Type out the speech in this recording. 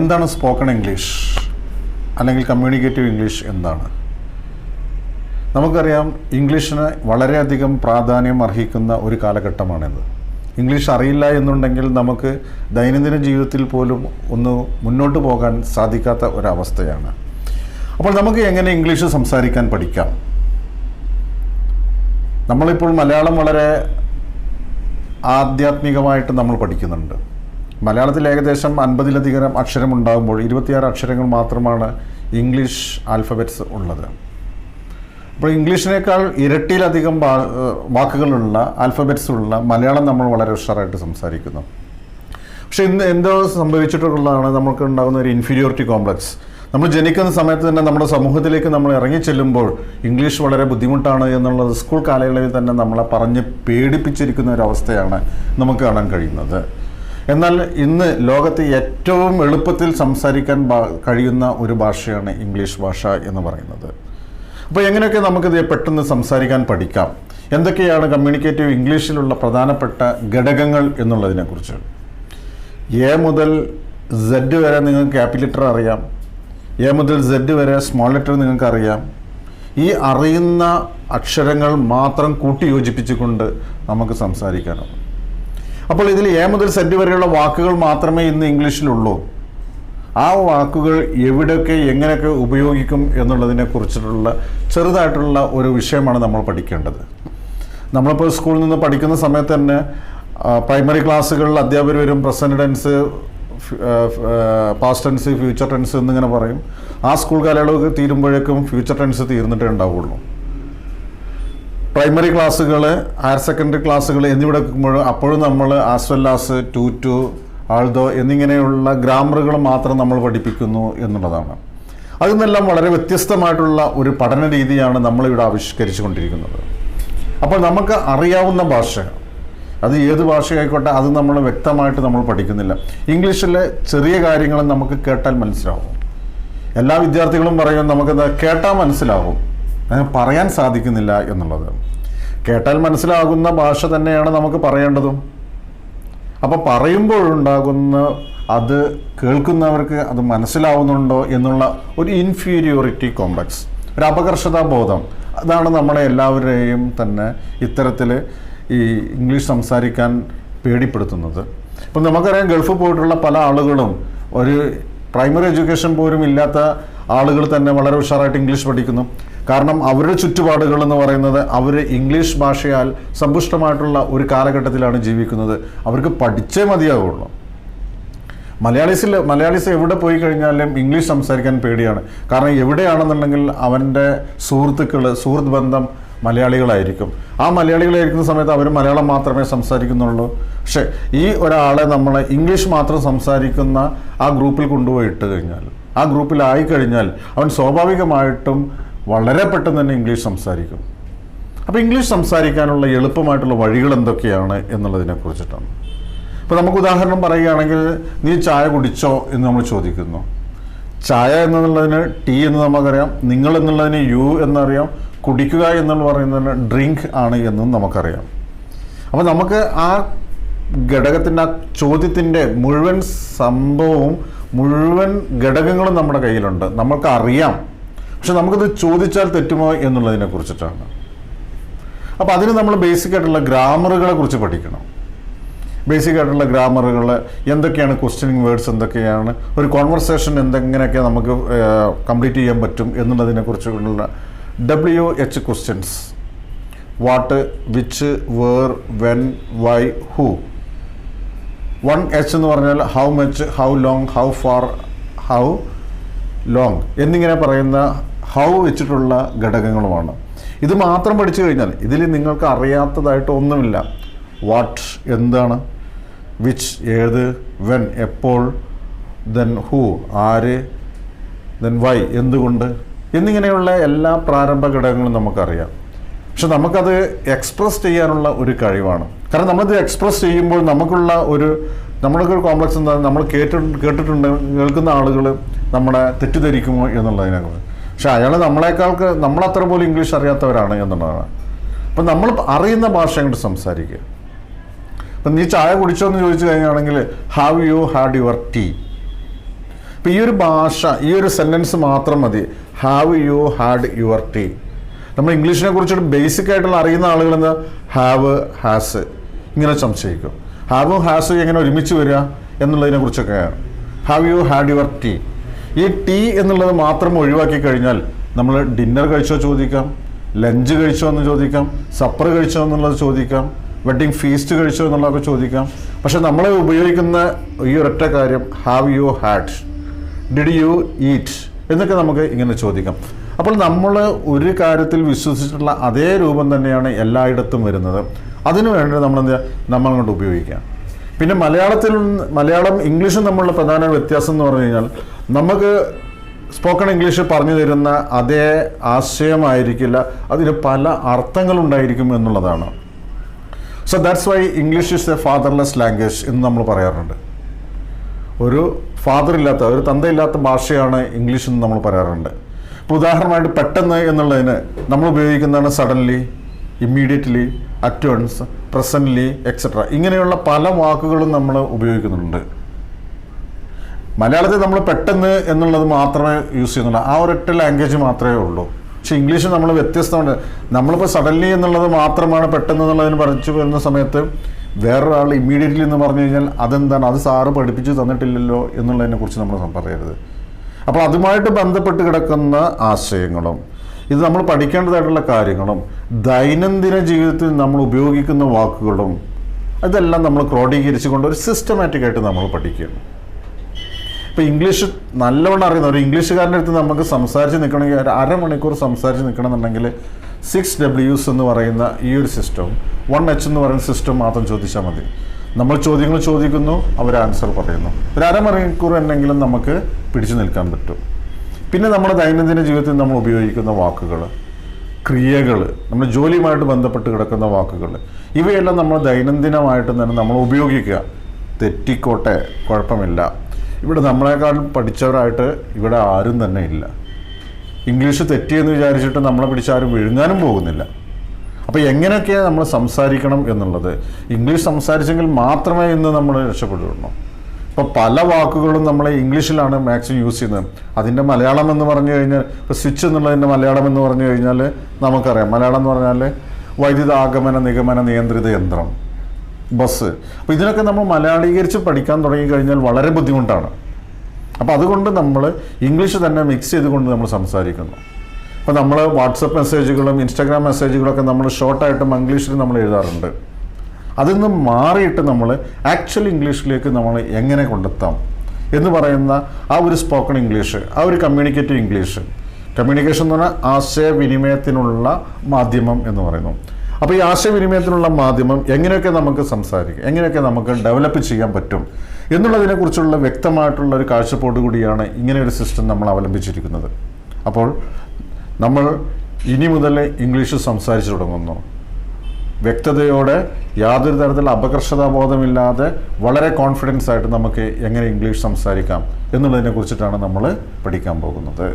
എന്താണ് spoken English അല്ലെങ്കിൽ communicative English എന്താണ്? നമുക്കറിയാം, ഇംഗ്ലീഷിന് വളരെയധികം പ്രാധാന്യം അർഹിക്കുന്ന ഒരു കാലഘട്ടമാണിത്. ഇംഗ്ലീഷ് അറിയില്ല എന്നുണ്ടെങ്കിൽ നമുക്ക് ദൈനംദിന ജീവിതത്തിൽ പോലും ഒന്ന് മുന്നോട്ട് പോകാൻ സാധിക്കാത്ത ഒരവസ്ഥയാണ്. അപ്പോൾ നമുക്ക് എങ്ങനെ ഇംഗ്ലീഷ് സംസാരിക്കാൻ പഠിക്കാം? നമ്മളിപ്പോൾ മലയാളം വളരെ ആധ്യാത്മികമായിട്ട് നമ്മൾ പഠിക്കുന്നുണ്ട്. മലയാളത്തിൽ ഏകദേശം 50-ലധികം അക്ഷരമുണ്ടാകുമ്പോൾ 26 അക്ഷരങ്ങൾ മാത്രമാണ് ഇംഗ്ലീഷ് ആൽഫബറ്റ്സ് ഉള്ളത്. അപ്പോൾ ഇംഗ്ലീഷിനേക്കാൾ ഇരട്ടിയിലധികം വാക്കുകളുള്ള ആൽഫബറ്റ്സ് ഉള്ള മലയാളം നമ്മൾ വളരെ ഉഷാറായിട്ട് സംസാരിക്കുന്നു. പക്ഷേ ഇന്ന് എന്തോ സംഭവിച്ചിട്ടുള്ളതാണ്, നമുക്ക് ഉണ്ടാകുന്ന ഒരു ഇൻഫീരിയോറിറ്റി കോംപ്ലക്സ്. നമ്മൾ ജനിക്കുന്ന സമയത്ത് തന്നെ നമ്മുടെ സമൂഹത്തിലേക്ക് നമ്മൾ ഇറങ്ങിച്ചെല്ലുമ്പോൾ ഇംഗ്ലീഷ് വളരെ ബുദ്ധിമുട്ടാണ് എന്നുള്ളത് സ്കൂൾ കാലയളവിൽ തന്നെ നമ്മളെ പറഞ്ഞ് പേടിപ്പിച്ചിരിക്കുന്ന ഒരവസ്ഥയാണ് നമുക്ക് കാണാൻ കഴിയുന്നത്. എന്നാൽ ഇന്ന് ലോകത്ത് ഏറ്റവും എളുപ്പത്തിൽ സംസാരിക്കാൻ കഴിയുന്ന ഒരു ഭാഷയാണ് ഇംഗ്ലീഷ് ഭാഷ എന്ന് പറയുന്നത്. അപ്പോൾ എങ്ങനെയൊക്കെ നമുക്കിത് പെട്ടെന്ന് സംസാരിക്കാൻ പഠിക്കാം? എന്തൊക്കെയാണ് കമ്മ്യൂണിക്കേറ്റീവ് ഇംഗ്ലീഷിലുള്ള പ്രധാനപ്പെട്ട ഘടകങ്ങൾ എന്നുള്ളതിനെക്കുറിച്ച്. എ മുതൽ സെഡ് വരെ നിങ്ങൾക്ക് ക്യാപിറ്റൽ ലെറ്റർ അറിയാം. എ മുതൽ സെഡ് വരെ സ്മോൾ ലെറ്റർ നിങ്ങൾക്ക് അറിയാം. ഈ അറിയുന്ന അക്ഷരങ്ങൾ മാത്രം കൂട്ടി യോജിപ്പിച്ചുകൊണ്ട് നമുക്ക് സംസാരിക്കാനാവും. അപ്പോൾ ഇതിൽ എ മുതൽ സെഡ് വരെയുള്ള വാക്കുകൾ മാത്രമേ ഇന്ന് ഇംഗ്ലീഷിലുള്ളൂ. ആ വാക്കുകൾ എവിടെയൊക്കെ എങ്ങനെയൊക്കെ ഉപയോഗിക്കും എന്നുള്ളതിനെക്കുറിച്ചിട്ടുള്ള ചെറുതായിട്ടുള്ള ഒരു വിഷയമാണ് നമ്മൾ പഠിക്കേണ്ടത്. നമ്മളിപ്പോൾ സ്കൂളിൽ നിന്ന് പഠിക്കുന്ന സമയത്ത് തന്നെ പ്രൈമറി ക്ലാസ്സുകളിൽ അധ്യാപകർ വരും, present tense, past tense, future tense എന്നിങ്ങനെ പറയും. ആ സ്കൂൾ കാലയളവ് തീരുമ്പോഴേക്കും ഫ്യൂച്ചർ ടെൻസ് തീർന്നിട്ടേ ഉണ്ടാവുള്ളൂ. പ്രൈമറി ക്ലാസ്സുകൾ, ഹയർ സെക്കൻഡറി ക്ലാസ്സുകൾ എന്നിവിടെ അപ്പോഴും നമ്മൾ as well as, too, although എന്നിങ്ങനെയുള്ള ഗ്രാമറുകൾ മാത്രം നമ്മൾ പഠിപ്പിക്കുന്നു എന്നുള്ളതാണ്. അതിൽ നിന്നെല്ലാം വളരെ വ്യത്യസ്തമായിട്ടുള്ള ഒരു പഠന രീതിയാണ് നമ്മളിവിടെ ആവിഷ്കരിച്ചു കൊണ്ടിരിക്കുന്നത്. അപ്പോൾ നമുക്ക് അറിയാവുന്ന ഭാഷ, അത് ഏത് ഭാഷയായിക്കോട്ടെ, അത് നമ്മൾ വ്യക്തമായിട്ട് നമ്മൾ പഠിക്കുന്നില്ല. ഇംഗ്ലീഷിലെ ചെറിയ കാര്യങ്ങൾ നമുക്ക് കേട്ടാൽ മനസ്സിലാവും. എല്ലാ വിദ്യാർത്ഥികളും പറയും നമുക്കത് കേട്ടാൽ മനസ്സിലാവും, പറയാൻ സാധിക്കുന്നില്ല എന്നുള്ളത്. കേട്ടാൽ മനസ്സിലാകുന്ന ഭാഷ തന്നെയാണ് നമുക്ക് പറയേണ്ടതും. അപ്പോൾ പറയുമ്പോഴുണ്ടാകുന്ന അത് കേൾക്കുന്നവർക്ക് അത് മനസ്സിലാവുന്നുണ്ടോ എന്നുള്ള ഒരു ഇൻഫീരിയോറിറ്റി കോംപ്ലക്സ്, ഒരു അപകർഷതാബോധം, അതാണ് നമ്മളെ എല്ലാവരെയും തന്നെ ഇത്തരത്തിൽ ഈ ഇംഗ്ലീഷ് സംസാരിക്കാൻ പേടിപ്പെടുത്തുന്നത്. ഇപ്പം നമുക്കറിയാം, ഗൾഫിൽ പോയിട്ടുള്ള പല ആളുകളും ഒരു പ്രൈമറി എഡ്യൂക്കേഷൻ പോലും ഇല്ലാത്ത ആളുകൾ തന്നെ വളരെ ഉഷാറായിട്ട് ഇംഗ്ലീഷ് പഠിക്കുന്നു. കാരണം അവരുടെ ചുറ്റുപാടുകൾ എന്ന് പറയുന്നത് അവർ ഇംഗ്ലീഷ് ഭാഷയാൽ സമ്പുഷ്ടമായിട്ടുള്ള ഒരു കാലഘട്ടത്തിലാണ് ജീവിക്കുന്നത്. അവർക്ക് പഠിച്ചേ മതിയാവുള്ളൂ. മലയാളീസ് എവിടെ പോയി കഴിഞ്ഞാലും ഇംഗ്ലീഷ് സംസാരിക്കാൻ പേടിയാണ്. കാരണം എവിടെയാണെന്നുണ്ടെങ്കിൽ അവൻ്റെ സുഹൃത്ത് ബന്ധം മലയാളികളായിരിക്കും. ആ മലയാളികളായിരിക്കുന്ന സമയത്ത് അവർ മലയാളം മാത്രമേ സംസാരിക്കുന്നുള്ളൂ. പക്ഷേ ഈ ഒരാളെ നമ്മൾ ഇംഗ്ലീഷ് മാത്രം സംസാരിക്കുന്ന ആ ഗ്രൂപ്പിൽ കൊണ്ടുപോയി ഇട്ട് കഴിഞ്ഞാൽ, ആ ഗ്രൂപ്പിലായി കഴിഞ്ഞാൽ അവൻ സ്വാഭാവികമായിട്ടും വളരെ പെട്ടെന്ന് തന്നെ ഇംഗ്ലീഷ് സംസാരിക്കും. അപ്പോൾ ഇംഗ്ലീഷ് സംസാരിക്കാനുള്ള എളുപ്പമായിട്ടുള്ള വഴികൾ എന്തൊക്കെയാണ് എന്നുള്ളതിനെ കുറിച്ചിട്ടാണ്. ഇപ്പോൾ നമുക്ക് ഉദാഹരണം പറയുകയാണെങ്കിൽ, നീ ചായ കുടിച്ചോ എന്ന് നമ്മൾ ചോദിക്കുന്നു. ചായ എന്നുള്ളതിന് ടി എന്ന് നമുക്കറിയാം, നിങ്ങൾ എന്നുള്ളതിന് യു എന്നറിയാം, കുടിക്കുക എന്ന് പറയുന്നതിന് ഡ്രിങ്ക് ആണ് എന്നും നമുക്കറിയാം. അപ്പോൾ നമുക്ക് ആ ഘടകത്തിൻ്റെ, ആ ചോദ്യത്തിൻ്റെ മുഴുവൻ സംഭവവും മുഴുവൻ ഘടകങ്ങളും നമ്മുടെ കയ്യിലുണ്ട്, നമ്മൾക്ക് അറിയാം. പക്ഷെ നമുക്കത് ചോദിച്ചാൽ തെറ്റുമോ എന്നുള്ളതിനെ കുറിച്ചിട്ടാണ്. അപ്പോൾ അതിന് നമ്മൾ ബേസിക്കായിട്ടുള്ള ഗ്രാമറുകളെ കുറിച്ച് പഠിക്കണം. ബേസിക്കായിട്ടുള്ള ഗ്രാമറുകൾ എന്തൊക്കെയാണ്, ക്വസ്റ്റ്യനിങ് വേർഡ്സ് എന്തൊക്കെയാണ്, ഒരു കോൺവെർസേഷൻ എന്തെങ്ങനെയൊക്കെ നമുക്ക് കംപ്ലീറ്റ് ചെയ്യാൻ പറ്റും എന്നുള്ളതിനെക്കുറിച്ചുള്ള WH questions. What, which, where, when, why, who. 1H എന്ന് പറഞ്ഞാൽ how much, how long, how far, how long എന്നിങ്ങനെ പറയുന്ന ഹൗ വെച്ചിട്ടുള്ള ഘടകങ്ങളുമാണ്. ഇത് മാത്രം പഠിച്ചു കഴിഞ്ഞാൽ ഇതിൽ നിങ്ങൾക്ക് അറിയാത്തതായിട്ട് ഒന്നുമില്ല. വാട്ട് എന്താണ്, വിച്ച് ഏത്, വെൻ എപ്പോൾ, ദെൻ ഹൂ ആര്, ദെൻ വൈ എന്തുകൊണ്ട് എന്നിങ്ങനെയുള്ള എല്ലാ പ്രാരംഭ ഘടകങ്ങളും നമുക്കറിയാം. പക്ഷെ നമുക്കത് എക്സ്പ്രസ് ചെയ്യാനുള്ള ഒരു കഴിവാണ്. കാരണം നമ്മളിത് എക്സ്പ്രസ് ചെയ്യുമ്പോൾ നമ്മൾക്ക് ഒരു കോംപ്ലക്സ് എന്താ, നമ്മൾ കേട്ടിട്ടുണ്ട്, കേൾക്കുന്ന ആളുകൾ നമ്മളെ തെറ്റിദ്ധരിക്കുമോ എന്നുള്ളതിനെക്കുറിച്ച്. പക്ഷെ അയാൾ നമ്മളത്ര പോലും ഇംഗ്ലീഷ് അറിയാത്തവരാണ് എന്നുള്ളതാണ്. അപ്പം നമ്മൾ അറിയുന്ന ഭാഷ കൊണ്ട് സംസാരിക്കുക. അപ്പം നീ ചായ കുടിച്ചോ എന്ന് ചോദിച്ചു കഴിഞ്ഞാണെങ്കിൽ have you had your tea. ഇപ്പോൾ ഈ ഒരു ഭാഷ, ഈ ഒരു സെൻറ്റൻസ് മാത്രം മതി. Have you had your tea. നമ്മൾ ഇംഗ്ലീഷിനെ കുറിച്ചിട്ട് ബേസിക് ആയിട്ടുള്ള അറിയുന്ന ആളുകൾ എന്താ ഹാവ്, ഹാസ് ഇങ്ങനെ സംശയിക്കും. ഹാവും ഹാസും എങ്ങനെ ഒരുമിച്ച് വരിക എന്നുള്ളതിനെ കുറിച്ചൊക്കെയാണ്. Have you had your tea. ഈ ടീ എന്നുള്ളത് മാത്രം ഒഴിവാക്കി കഴിഞ്ഞാൽ നമ്മൾ ഡിന്നർ കഴിച്ചോ ചോദിക്കാം, ലഞ്ച് കഴിച്ചോ എന്ന് ചോദിക്കാം, സപ്പർ കഴിച്ചോ എന്നുള്ളത് ചോദിക്കാം, വെഡ്ഡിങ് ഫീസ്റ്റ് കഴിച്ചോ എന്നുള്ളതൊക്കെ ചോദിക്കാം. പക്ഷെ നമ്മൾ ഉപയോഗിക്കുന്ന ഈ ഒരൊറ്റ കാര്യം have you had, did you eat എന്നൊക്കെ നമുക്ക് ഇങ്ങനെ ചോദിക്കാം. അപ്പോൾ നമ്മൾ ഒരു കാര്യത്തിൽ വിശ്വസിച്ചിട്ടുള്ള അതേ രൂപം തന്നെയാണ് എല്ലായിടത്തും വരുന്നത്. അതിനു വേണ്ടി നമ്മളങ്ങോട്ട് ഉപയോഗിക്കാം. പിന്നെ മലയാളം ഇംഗ്ലീഷും തമ്മിലുള്ള പ്രധാന വ്യത്യാസം എന്ന് പറഞ്ഞു കഴിഞ്ഞാൽ നമുക്ക് സ്പോക്കൺ ഇംഗ്ലീഷ് പറഞ്ഞു തരുന്ന അതേ ആശയമായിരിക്കില്ല, അതിന് പല അർത്ഥങ്ങളുണ്ടായിരിക്കും എന്നുള്ളതാണ്. So that's why English is A fatherless language എന്ന് നമ്മൾ പറയാറുണ്ട്. ഒരു ഫാദറില്ലാത്ത, ഒരു തന്തയില്ലാത്ത ഭാഷയാണ് ഇംഗ്ലീഷ് എന്ന് നമ്മൾ പറയാറുണ്ട്. ഇപ്പോൾ ഉദാഹരണമായിട്ട് പെട്ടെന്ന് എന്നുള്ളതിന് നമ്മൾ ഉപയോഗിക്കുന്നതാണ് suddenly, immediately, at once, presently etcetera. ഇങ്ങനെയുള്ള പല വാക്കുകളും നമ്മൾ ഉപയോഗിക്കുന്നുണ്ട്. മലയാളത്തിൽ നമ്മൾ പെട്ടെന്ന് എന്നുള്ളത് മാത്രമേ യൂസ് ചെയ്യുന്നുള്ളൂ, ആ ഒരൊറ്റ ലാംഗ്വേജ് മാത്രമേ ഉള്ളൂ. പക്ഷേ ഇംഗ്ലീഷ് നമ്മൾ വ്യത്യസ്തമാണ്. നമ്മളിപ്പോൾ സഡൻലി എന്നുള്ളത് മാത്രമാണ് പെട്ടെന്ന് എന്നുള്ളതിന് പഠിച്ചു വരുന്ന സമയത്ത് വേറൊരാൾ ഇമ്മീഡിയറ്റ്ലി എന്ന് പറഞ്ഞു കഴിഞ്ഞാൽ അതെന്താണ്, അത് സാറ് പഠിപ്പിച്ച് തന്നിട്ടില്ലല്ലോ എന്നുള്ളതിനെ കുറിച്ച് നമ്മൾ പറയരുത്. അപ്പോൾ അതുമായിട്ട് ബന്ധപ്പെട്ട് കിടക്കുന്ന ആശയങ്ങളും ഇത് നമ്മൾ പഠിക്കേണ്ടതായിട്ടുള്ള കാര്യങ്ങളും ദൈനംദിന ജീവിതത്തിൽ നമ്മൾ ഉപയോഗിക്കുന്ന വാക്കുകളും ഇതെല്ലാം നമ്മൾ ക്രോഡീകരിച്ചുകൊണ്ട് ഒരു സിസ്റ്റമാറ്റിക്കായിട്ട് നമ്മൾ പഠിക്കുകയാണ്. ഇപ്പോൾ ഇംഗ്ലീഷ് നല്ലവണ്ണം അറിയുന്ന ഒരു ഇംഗ്ലീഷുകാരൻ്റെ അടുത്ത് നമുക്ക് സംസാരിച്ച് നിൽക്കണമെങ്കിൽ ഒരു അരമണിക്കൂർ സംസാരിച്ച് നിൽക്കണമെന്നുണ്ടെങ്കിൽ 6 Ws എന്ന് പറയുന്ന ഈ ഒരു സിസ്റ്റം, 1H എന്ന് പറയുന്ന സിസ്റ്റം മാത്രം ചോദിച്ചാൽ മതി. നമ്മൾ ചോദ്യങ്ങൾ ചോദിക്കുന്നു, അവർ ആൻസർ പറയുന്നു. ഒരു അരമണിക്കൂർ എന്നെങ്കിലും നമുക്ക് പിടിച്ചു നിൽക്കാൻ പറ്റും. പിന്നെ നമ്മുടെ ദൈനംദിന ജീവിതത്തിൽ നമ്മൾ ഉപയോഗിക്കുന്ന വാക്കുകൾ, ക്രിയകൾ, നമ്മുടെ ജോലിയുമായിട്ട് ബന്ധപ്പെട്ട് കിടക്കുന്ന വാക്കുകൾ, ഇവയെല്ലാം നമ്മൾ ദൈനംദിനമായിട്ട് തന്നെ നമ്മൾ ഉപയോഗിക്കുക. തെറ്റിക്കോട്ടെ, കുഴപ്പമില്ല. ഇവിടെ നമ്മളെക്കാളും പഠിച്ചവരായിട്ട് ഇവിടെ ആരും തന്നെ ഇല്ല. ഇംഗ്ലീഷ് തെറ്റിയെന്ന് വിചാരിച്ചിട്ട് നമ്മളെ പിടിച്ചാരും വിഴുങ്ങാനും പോകുന്നില്ല. അപ്പോൾ എങ്ങനെയൊക്കെയാണ് നമ്മൾ സംസാരിക്കണം എന്നുള്ളത്, ഇംഗ്ലീഷ് സംസാരിച്ചെങ്കിൽ മാത്രമേ ഇന്ന് നമ്മൾ രക്ഷപ്പെടുള്ളൂ. ഇപ്പോൾ പല വാക്കുകളും നമ്മൾ ഇംഗ്ലീഷിലാണ് മാക്സിമം യൂസ് ചെയ്യുന്നത്. അതിൻ്റെ മലയാളം എന്ന് പറഞ്ഞു കഴിഞ്ഞാൽ, ഇപ്പോൾ സ്വിച്ച് എന്നുള്ളതിൻ്റെ മലയാളം എന്ന് പറഞ്ഞു കഴിഞ്ഞാൽ നമുക്കറിയാം. മലയാളം എന്ന് പറഞ്ഞാൽ വൈദ്യുത ആഗമന നിഗമന നിയന്ത്രിത യന്ത്രം, ബസ്. അപ്പോൾ ഇതിനൊക്കെ നമ്മൾ മലയാളീകരിച്ച് പഠിക്കാൻ തുടങ്ങിക്കഴിഞ്ഞാൽ വളരെ ബുദ്ധിമുട്ടാണ്. അപ്പോൾ അതുകൊണ്ട് നമ്മൾ ഇംഗ്ലീഷ് തന്നെ മിക്സ് ചെയ്തുകൊണ്ട് നമ്മൾ സംസാരിക്കുന്നു. അപ്പോൾ നമ്മൾ വാട്സപ്പ് മെസ്സേജുകളും ഇൻസ്റ്റാഗ്രാം മെസ്സേജുകളൊക്കെ നമ്മൾ ഷോർട്ടായിട്ട് മംഗ്ലീഷിൽ നമ്മൾ എഴുതാറുണ്ട്. അതിൽ നിന്ന് മാറിയിട്ട് നമ്മൾ ആക്ച്വൽ ഇംഗ്ലീഷിലേക്ക് നമ്മൾ എങ്ങനെ കൊണ്ടെത്താം എന്ന് പറയുന്ന ആ ഒരു സ്പോക്കൺ ഇംഗ്ലീഷ്, ആ ഒരു കമ്മ്യൂണിക്കേറ്റീവ് ഇംഗ്ലീഷ്. കമ്മ്യൂണിക്കേഷൻ എന്ന് പറഞ്ഞാൽ ആശയവിനിമയത്തിനുള്ള മാധ്യമം എന്ന് പറയുന്നു. അപ്പോൾ ഈ ആശയവിനിമയത്തിനുള്ള മാധ്യമം എങ്ങനെയൊക്കെ നമുക്ക് സംസാരിക്കാം, എങ്ങനെയൊക്കെ നമുക്ക് ഡെവലപ്പ് ചെയ്യാൻ പറ്റും എന്നുള്ളതിനെക്കുറിച്ചുള്ള വ്യക്തമായിട്ടുള്ള ഒരു കാഴ്ചപ്പാട് കൂടിയാണ് ഇങ്ങനെ ഒരു സിസ്റ്റം നമ്മൾ അവലംബിച്ചിരിക്കുന്നത്. അപ്പോൾ നമ്മൾ ഇനി മുതൽ ഇംഗ്ലീഷ് സംസാരിച്ചു തുടങ്ങുന്നു. വ്യക്തതയോടെ, യാതൊരു തരത്തിലുള്ള അപകർഷതാബോധമില്ലാതെ വളരെ കോൺഫിഡൻസ് ആയിട്ട് നമുക്ക് എങ്ങനെ ഇംഗ്ലീഷ് സംസാരിക്കാം എന്നുള്ളതിനെ കുറിച്ചിട്ടാണ് നമ്മൾ പഠിക്കാൻ പോകുന്നത്.